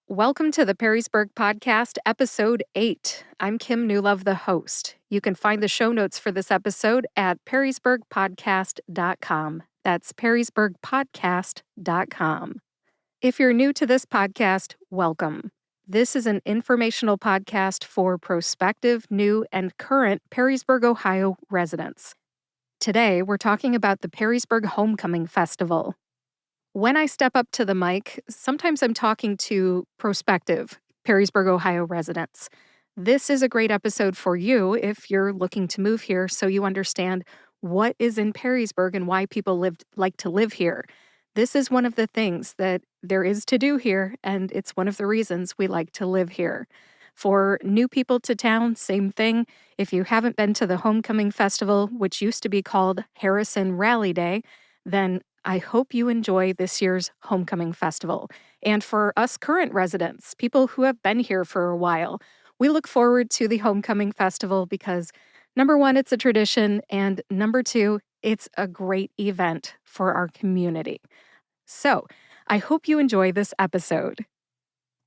Welcome to the Perrysburg Podcast, Episode 8. I'm Kim Newlove, the host. You can find the show notes for this episode at perrysburgpodcast.com. That's perrysburgpodcast.com. If you're new to this podcast, welcome. This is an informational podcast for prospective, new, and current Perrysburg, Ohio residents. Today, we're talking about the Perrysburg Homecoming Festival. When I step up to the mic, sometimes I'm talking to prospective Perrysburg, Ohio residents. This is a great episode for you if you're looking to move here so you understand what is in Perrysburg and why people like to live here. This is one of the things that there is to do here, and it's one of the reasons we like to live here. For new people to town, same thing. If you haven't been to the Homecoming Festival, which used to be called Harrison Rally Day, then I hope you enjoy this year's Homecoming Festival. And for us current residents, people who have been here for a while, we look forward to the Homecoming Festival because, number one, it's a tradition, and number two, it's a great event for our community. So, I hope you enjoy this episode.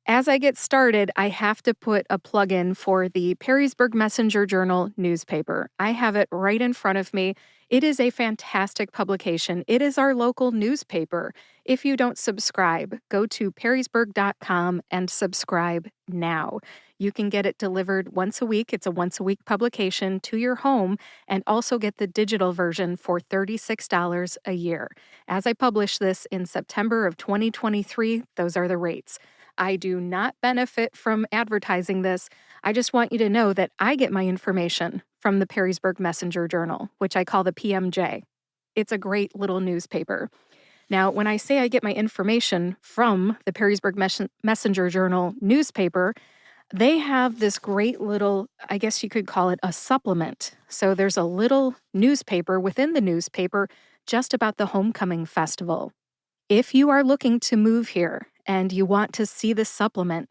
As I get started, I have to put a plug in for the Perrysburg Messenger Journal newspaper. I have it right in front of me. It is a fantastic publication. It is our local newspaper. If you don't subscribe, go to perrysburg.com and subscribe now. You can get it delivered once a week. It's a once-a-week publication to your home, and also get the digital version for $36 a year. As I publish this in September of 2023, those are the rates. I do not benefit from advertising this. I just want you to know that I get my information from the Perrysburg Messenger Journal, which I call the PMJ. It's a great little newspaper. Now, when I say I get my information from the Perrysburg Messenger Journal newspaper, they have this great little, I guess you could call it a supplement. So there's a little newspaper within the newspaper just about the Homecoming Festival. If you are looking to move here and you want to see this supplement,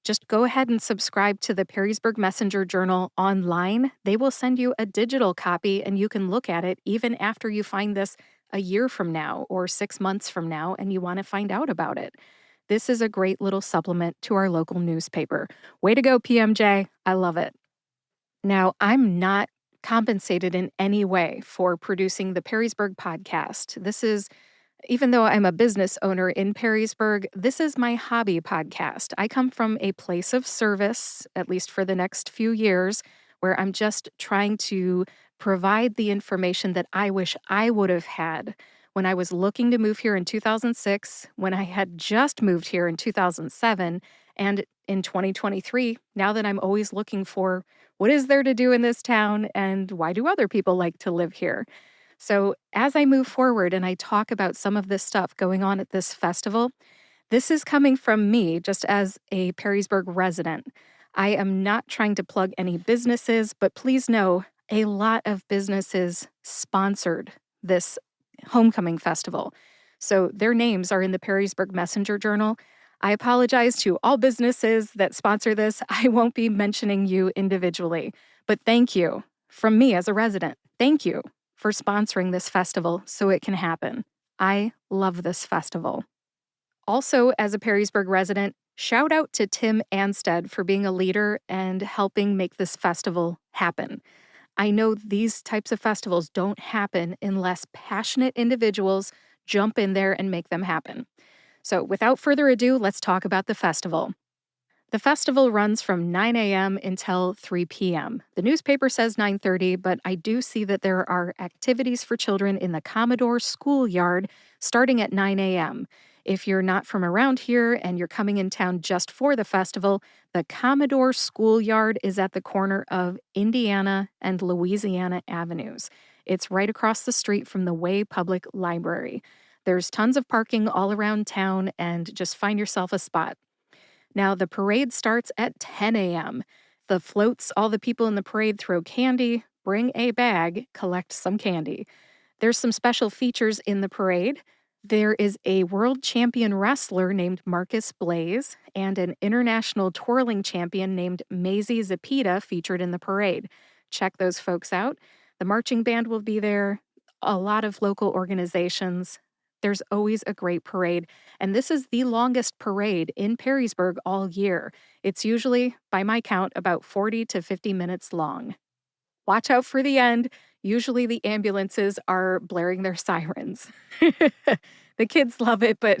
just go ahead and subscribe to the Perrysburg Messenger Journal online. They will send you a digital copy and you can look at it even after you find this a year from now or 6 months from now and you want to find out about it. This is a great little supplement to our local newspaper. Way to go, PMJ. I love it. Now, I'm not compensated in any way for producing the Perrysburg podcast. Even though I'm a business owner in Perrysburg, this is my hobby podcast. I come from a place of service, at least for the next few years, where I'm just trying to provide the information that I wish I would have had when I was looking to move here in 2006, when I had just moved here in 2007, and in 2023, now that I'm always looking for what is there to do in this town and why do other people like to live here. So, as I move forward and I talk about some of this stuff going on at this festival, this is coming from me just as a Perrysburg resident. I am not trying to plug any businesses, but please know a lot of businesses sponsored this Homecoming Festival. So, their names are in the Perrysburg Messenger Journal. I apologize to all businesses that sponsor this. I won't be mentioning you individually, but thank you from me as a resident. Thank you for sponsoring this festival so it can happen. I love this festival. Also, as a Perrysburg resident, shout out to Tim Anstead for being a leader and helping make this festival happen. I know these types of festivals don't happen unless passionate individuals jump in there and make them happen. So, without further ado, let's talk about the festival. The festival runs from 9 a.m. until 3 p.m. The newspaper says 9:30, but I do see that there are activities for children in the Commodore Schoolyard starting at 9 a.m. If you're not from around here and you're coming in town just for the festival, the Commodore Schoolyard is at the corner of Indiana and Louisiana Avenues. It's right across the street from the Way Public Library. There's tons of parking all around town, and just find yourself a spot. Now, the parade starts at 10 a.m. The floats, all the people in the parade throw candy, bring a bag, collect some candy. There's some special features in the parade. There is a world champion wrestler named Marcus Blaze and an international twirling champion named Maisie Zapita featured in the parade. Check those folks out. The marching band will be there, a lot of local organizations. There's always a great parade, and this is the longest parade in Perrysburg all year. It's usually, by my count, about 40 to 50 minutes long. Watch out for the end. Usually the ambulances are blaring their sirens. The kids love it, but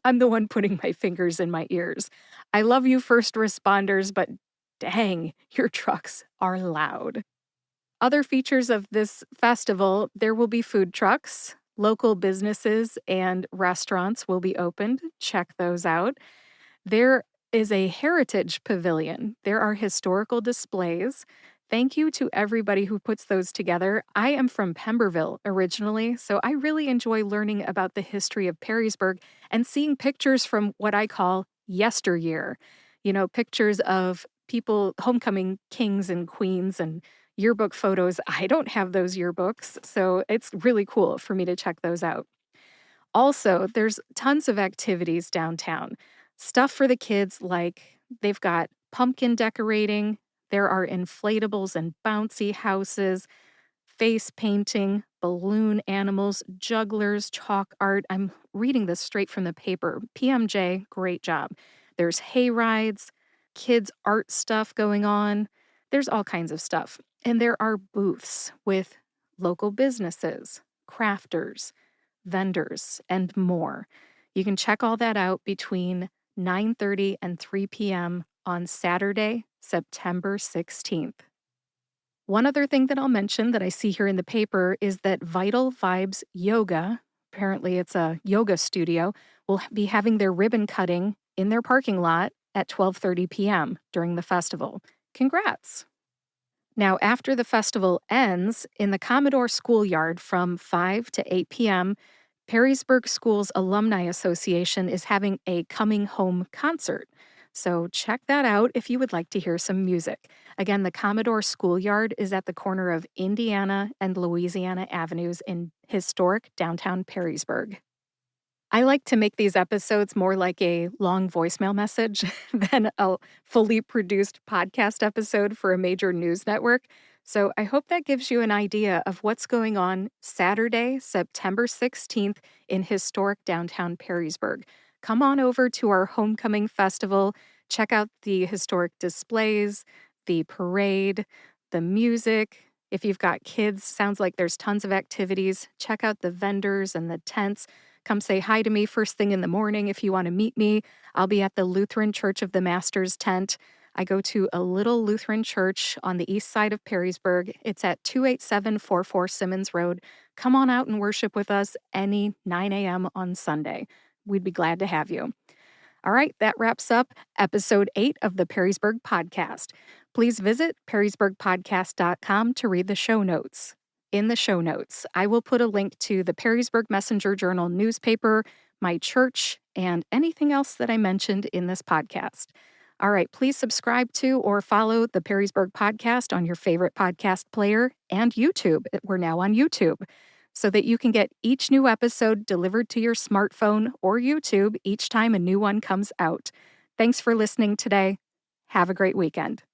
I'm the one putting my fingers in my ears. I love you first responders, but dang, your trucks are loud. Other features of this festival, there will be food trucks. Local businesses and restaurants will be opened. Check those out. There is a heritage pavilion. There are historical displays. Thank you to everybody who puts those together. I am from Pemberville originally, so I really enjoy learning about the history of Perrysburg and seeing pictures from what I call yesteryear. Pictures of people, homecoming kings and queens, and yearbook photos. I don't have those yearbooks, so it's really cool for me to check those out. Also, there's tons of activities downtown. Stuff for the kids, like they've got pumpkin decorating, there are inflatables and bouncy houses, face painting, balloon animals, jugglers, chalk art. I'm reading this straight from the paper. PMJ, great job. There's hay rides, kids' art stuff going on. There's all kinds of stuff. And there are booths with local businesses, crafters, vendors, and more. You can check all that out between 9:30 and 3 p.m. on Saturday, September 16th. One other thing that I'll mention that I see here in the paper is that Vital Vibes Yoga, apparently it's a yoga studio, will be having their ribbon cutting in their parking lot at 12:30 p.m. during the festival. Congrats! Now, after the festival ends, in the Commodore Schoolyard from 5 to 8 p.m., Perrysburg Schools Alumni Association is having a coming home concert. So check that out if you would like to hear some music. Again, the Commodore Schoolyard is at the corner of Indiana and Louisiana Avenues in historic downtown Perrysburg. I like to make these episodes more like a long voicemail message than a fully produced podcast episode for a major news network. So I hope that gives you an idea of what's going on Saturday, September 16th in historic downtown Perrysburg. Come on over to our homecoming festival, check out the historic displays, the parade, the music. If you've got kids, sounds like there's tons of activities. Check out the vendors and the tents. Come say hi to me first thing in the morning if you want to meet me. I'll be at the Lutheran Church of the Masters tent. I go to a little Lutheran church on the east side of Perrysburg. It's at 28744 Simmons Road. Come on out and worship with us any 9 a.m. on Sunday. We'd be glad to have you. All right, that wraps up episode 8 of the Perrysburg Podcast. Please visit perrysburgpodcast.com to read the show notes. In the show notes, I will put a link to the Perrysburg Messenger Journal newspaper, my church, and anything else that I mentioned in this podcast. All right, please subscribe to or follow the Perrysburg Podcast on your favorite podcast player and YouTube. We're now on YouTube, so that you can get each new episode delivered to your smartphone or YouTube each time a new one comes out. Thanks for listening today. Have a great weekend.